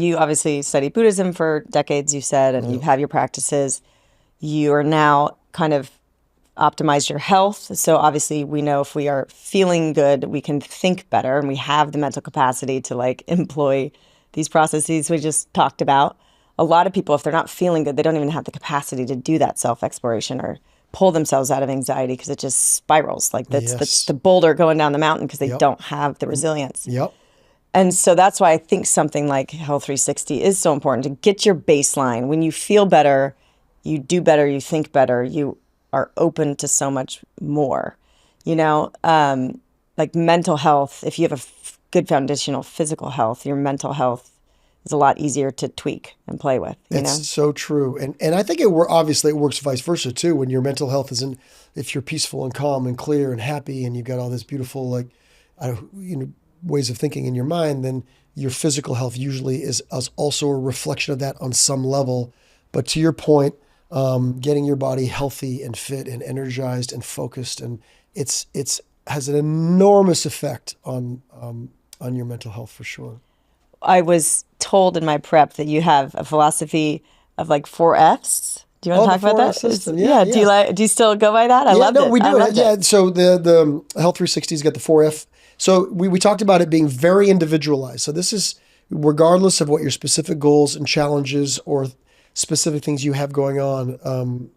You obviously studied Buddhism for decades, you said, and you have your practices. You are now kind of optimized your health. So obviously we know if we are feeling good, we can think better, and we have the mental capacity to like employ these processes we just talked about. A lot of people, if they're not feeling good, they don't even have the capacity to do that self-exploration or pull themselves out of anxiety because it just spirals. Like that's the boulder going down the mountain because they don't have the resilience. Yep. And so that's why I think something like Health 360 is so important to get your baseline. When you feel better, you do better, you think better, you are open to so much more. You know, like mental health, if you have a good foundational physical health, your mental health is a lot easier to tweak and play with. It's so true. And I think obviously it works vice versa too. When your mental health isn't, if you're peaceful and calm and clear and happy and you've got all this beautiful, like, ways of thinking in your mind, then your physical health usually is also a reflection of that on some level. But to your point, getting your body healthy and fit and energized and focused, and it's has an enormous effect on your mental health for sure. I was told in my prep that you have a philosophy of like 4 F's. Do you want to talk about that? System. Yeah. Do you still go by that? I love it. We do. Yeah. So the Health 360's got the 4F. So we talked about it being very individualized. So this is regardless of what your specific goals and challenges or specific things you have going on.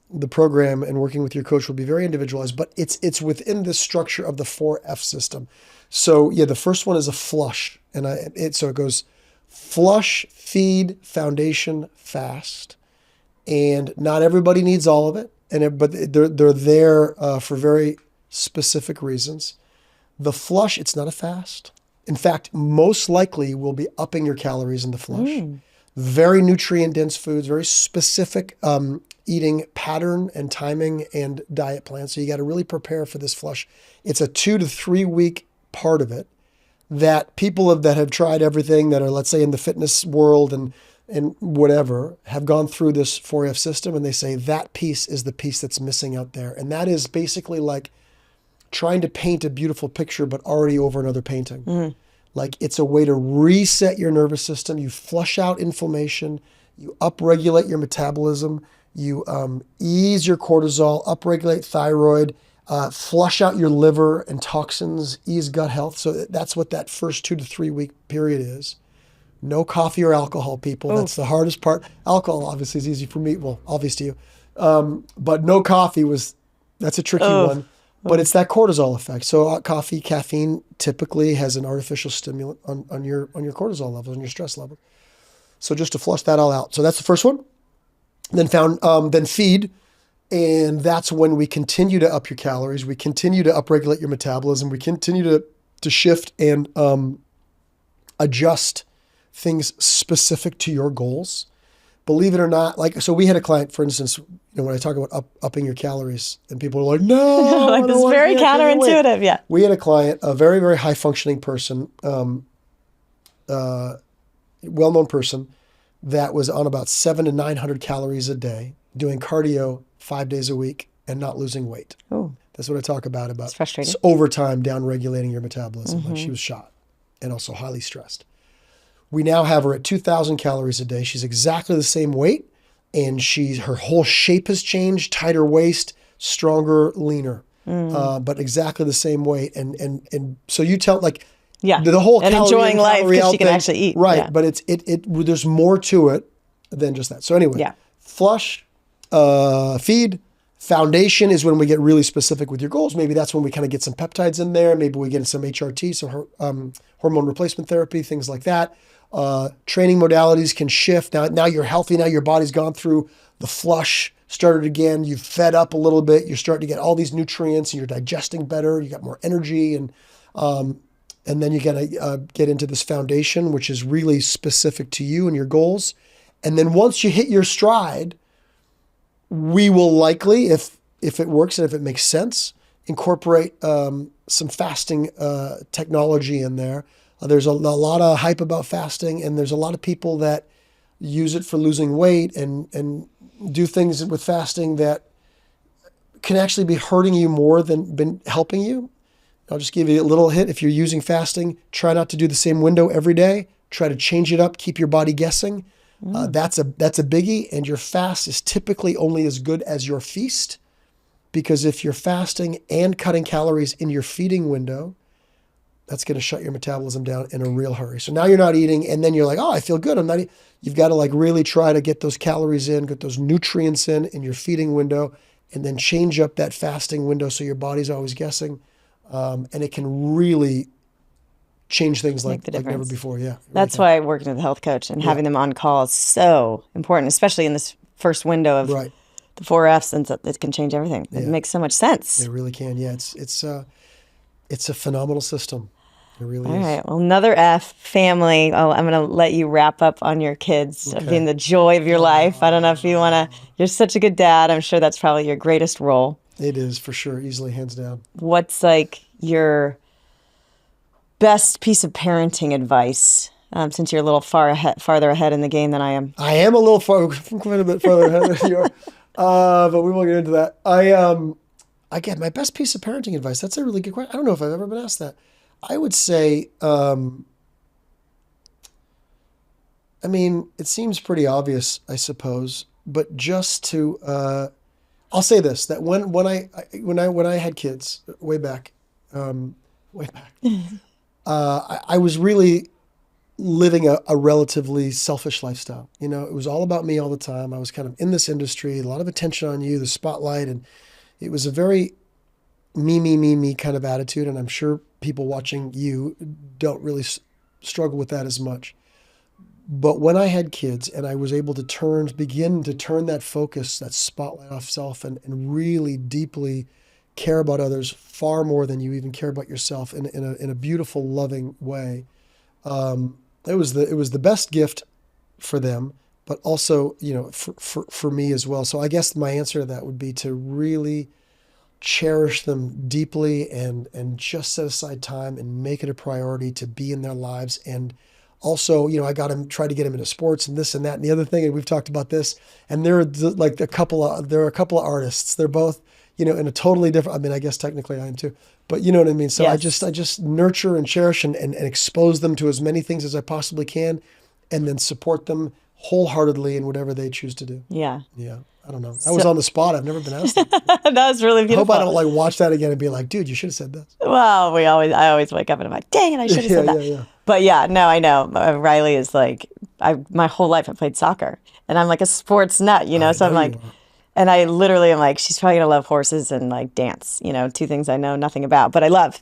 The program and working with your coach will be very individualized, but it's within the structure of the 4F system. So yeah, the first one is a flush, and so it goes flush, feed, foundation, fast, and not everybody needs all of it, but they're there for very specific reasons. The flush, it's not a fast. In fact, most likely we'll be upping your calories in the flush. Very nutrient-dense foods, very specific eating pattern and timing and diet plan. So you got to really prepare for this flush. It's a 2 to 3 week part of it that people that have tried everything, that are, let's say, in the fitness world and whatever, have gone through this 4F system, and they say that piece is the piece that's missing out there. And that is basically like trying to paint a beautiful picture, but already over another painting. Like, it's a way to reset your nervous system. You flush out inflammation, you upregulate your metabolism, you ease your cortisol, upregulate thyroid, flush out your liver and toxins, ease gut health. So that's what that first 2 to 3 week period is. No coffee or alcohol, people. Oof. That's the hardest part. Alcohol obviously is easy for me. Well, obvious to you. But no coffee that's a tricky one. But it's that cortisol effect. So coffee, caffeine typically has an artificial stimulant on your cortisol levels, on your stress level. So just to flush that all out. So that's the first one. Then feed, and that's when we continue to up your calories. We continue to upregulate your metabolism. We continue to shift and adjust things specific to your goals. Believe it or not, so we had a client, for instance, when I talk about upping your calories, and people are like, no, like this is very counterintuitive. Yeah. We had a client, a very, very high functioning person, well-known person, that was on about 700 to 900 calories a day, doing cardio 5 days a week and not losing weight. Oh, that's what I talk about. It's frustrating. It's over time down regulating your metabolism. Like, she was shot and also highly stressed. We now have her at 2,000 calories a day. She's exactly the same weight, and her whole shape has changed, tighter waist, stronger, leaner, but exactly the same weight. And so you tell, like, the whole and enjoying life because she can thing, actually eat. Right, yeah. but there's more to it than just that. So anyway, flush, feed, foundation is when we get really specific with your goals. Maybe that's when we kind of get some peptides in there. Maybe we get some HRT, so hormone replacement therapy, things like that. Training modalities can shift. Now you're healthy. Now your body's gone through the flush, started again. You've fed up a little bit. You're starting to get all these nutrients, and you're digesting better. You got more energy, and then you gotta get into this foundation, which is really specific to you and your goals. And then once you hit your stride, we will likely, if it works and if it makes sense, incorporate some fasting technology in there. There's a lot of hype about fasting, and there's a lot of people that use it for losing weight and do things with fasting that can actually be hurting you more than been helping you. I'll just give you a little hint. If you're using fasting, try not to do the same window every day. try to change it up, keep your body guessing. That's a biggie. And your fast is typically only as good as your feast, because if you're fasting and cutting calories in your feeding window, that's going to shut your metabolism down in a real hurry. So now you're not eating, and then you're like, oh, I feel good. I'm not eating. You've got to like really try to get those calories in, get those nutrients in your feeding window, and then change up that fasting window so your body's always guessing. And it can really change things like never before. Yeah. That's why working with a health coach and having them on call is so important, especially in this first window of the 4Fs, and it can change everything. It makes so much sense. It really can. Yeah. It's a phenomenal system. It really is. All right. Well, another F, family. Oh, I'm going to let you wrap up on your kids being the joy of your life. I don't know if you want to. You're such a good dad. I'm sure that's probably your greatest role. It is, for sure. Easily, hands down. What's like your best piece of parenting advice, since you're a little farther ahead in the game than I am? I am a little quite a bit farther ahead than you are. But we won't get into that. I get my best piece of parenting advice. That's a really good question. I don't know if I've ever been asked that. I would say, I mean, it seems pretty obvious, I suppose, but just to, I'll say this, that when I had kids way back, I was really living a relatively selfish lifestyle. You know, it was all about me all the time. I was kind of in this industry, a lot of attention on you, the spotlight, and it was a very me kind of attitude. And I'm sure people watching you don't really struggle with that as much. But when I had kids and I was able to begin to turn that focus, that spotlight off self, and really deeply care about others far more than you even care about yourself in a beautiful, loving way, it was the best gift for them, but also, you know, for me as well. So I guess my answer to that would be to really cherish them deeply and just set aside time and make it a priority to be in their lives. And also, you know, I got him, tried to get him into sports and this and that and the other thing. And we've talked about this, and there are a couple of artists. They're both, you know, in a totally different, I mean, I guess technically I am too, but you know what I mean? So yes. I just nurture and cherish and expose them to as many things as I possibly can, and then support them wholeheartedly in whatever they choose to do. Yeah. Yeah. I don't know. I was on the spot. I've never been asked that. That was really beautiful. I hope I don't like watch that again and be like, dude, you should have said this. Well, I always wake up and I'm like, dang it, I should have said that. Yeah. But yeah, no, I know. Riley is like, my whole life I played soccer, and I'm like a sports nut, you know? So I'm like, and I literally am like, she's probably gonna love horses and like dance, you know, two things I know nothing about, but I love.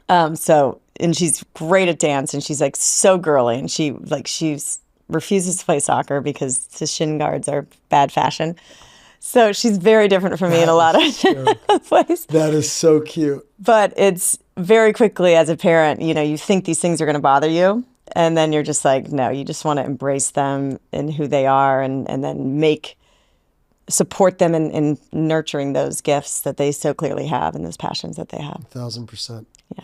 And she's great at dance, and she's like so girly, and she's refuses to play soccer because the shin guards are bad fashion. So she's very different from me in a lot of ways. That is so cute. But it's very quickly, as a parent, you know, you think these things are going to bother you, and then you're just like, no, you just want to embrace them and who they are, and then support them in nurturing those gifts that they so clearly have and those passions that they have. 1,000%.